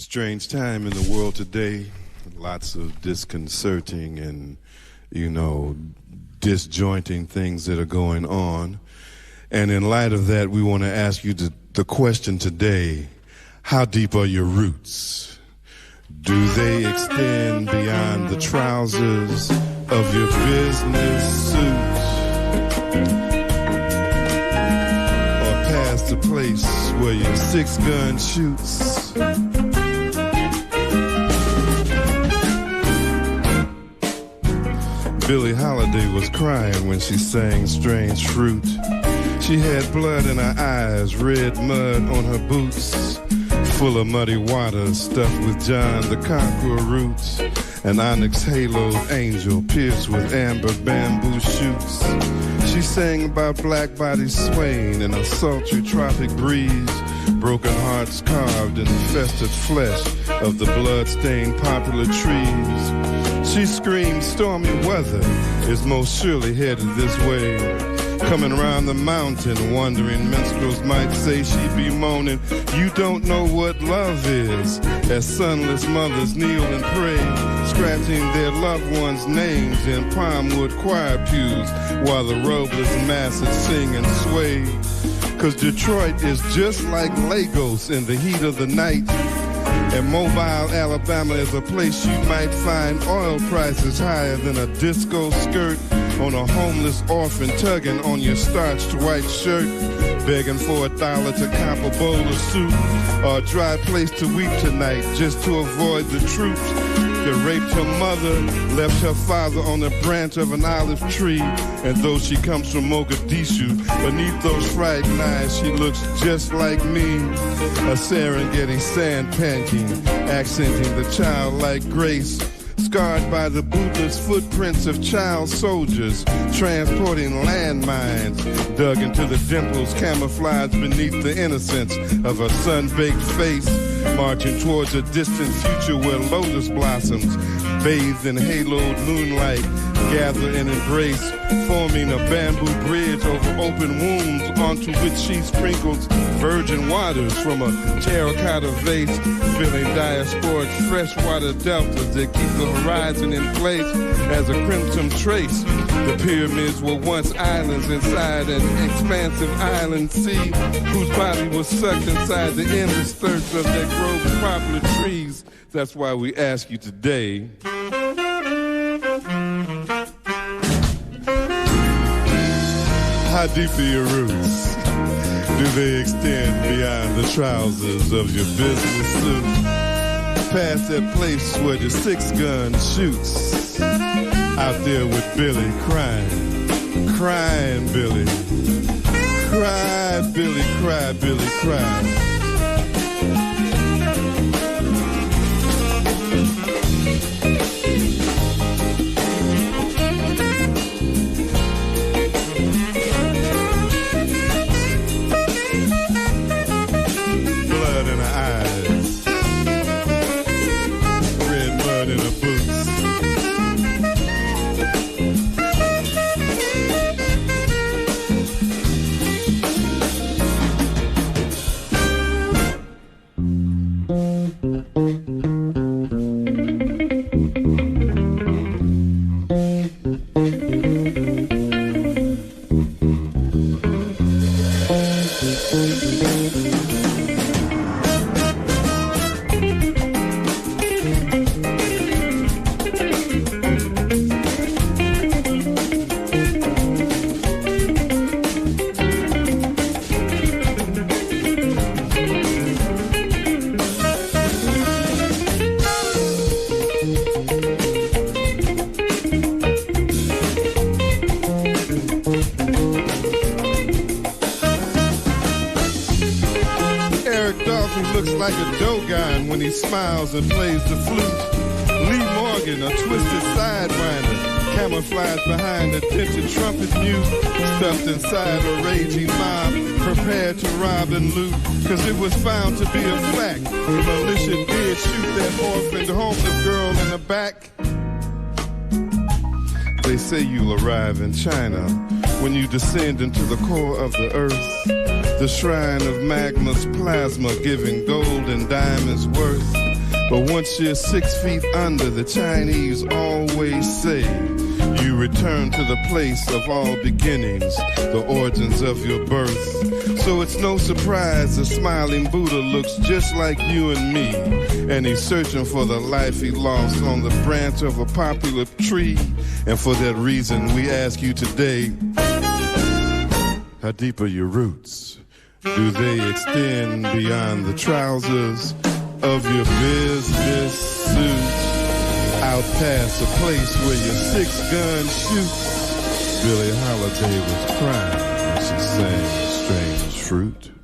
Strange time in the world today. Lots of disconcerting and, disjointing things that are going on. And in light of that, we want to ask you the question today: how deep are your roots? Do they extend beyond the trousers of your business suit? Or past the place where your 6-gun shoots? Billie Holiday was crying when she sang Strange Fruit. She had blood in her eyes, red mud on her boots, full of muddy water stuffed with John the Conqueror roots, an onyx haloed angel pierced with amber bamboo shoots. She sang about black bodies swaying in a sultry tropic breeze, broken hearts carved in the festered flesh of the blood-stained poplar trees. She screamed stormy weather is most surely headed this way. Coming round the mountain, wandering minstrels might say she'd be moaning, you don't know what love is, as sunless mothers kneel and pray, scratching their loved ones' names in palm wood choir pews, while the robeless masses sing and sway. 'Cause Detroit is just like Lagos in the heat of the night, and Mobile, Alabama is a place you might find oil prices higher than a disco skirt on a homeless orphan tugging on your starched white shirt, begging for $1 to cop a bowl of soup, or a dry place to weep tonight just to avoid the troops that raped her mother, left her father on the branch of an olive tree. And though she comes from Mogadishu, beneath those frightened eyes she looks just like me, a Serengeti sand painting, accenting the childlike grace, scarred by the bootless footprints of child soldiers, transporting landmines, dug into the dimples camouflaged beneath the innocence of a sun-baked face, marching towards a distant future where lotus blossoms, bathed in haloed moonlight, gather and embrace, forming a bamboo bridge over open wombs onto which she sprinkles virgin waters from a terracotta vase, filling diasporic freshwater deltas that keep the horizon in place as a crimson trace. The pyramids were once islands inside an expansive island sea, whose body was sucked inside the endless thirst of that grove of poplar trees. That's why we ask you today, how deep are your roots? Do they extend beyond the trousers of your business suit? Past that place where the 6-gun shoots, out there with Billie crying, crying Billie, cry Billie, cry Billie, cry. Smiles and plays the flute. Lee Morgan, a twisted sidewinder, camouflaged behind a tinted trumpet mute, stuffed inside a raging mob, prepared to rob and loot. 'Cause it was found to be a fact, the militia did shoot that orphaned homeless girl in the back. They say you'll arrive in China when you descend into the core of the earth, the shrine of magma's plasma giving gold and diamonds worth. But once you're 6 feet under, the Chinese always say, you return to the place of all beginnings, the origins of your birth. So it's no surprise the smiling Buddha looks just like you and me, and he's searching for the life he lost on the branch of a popular tree. And for that reason, we ask you today, how deep are your roots? Do they extend beyond the trousers of your business suit? Out past the place where your 6-gun shoots? Billie Holiday was crying when she sang Strange Fruit.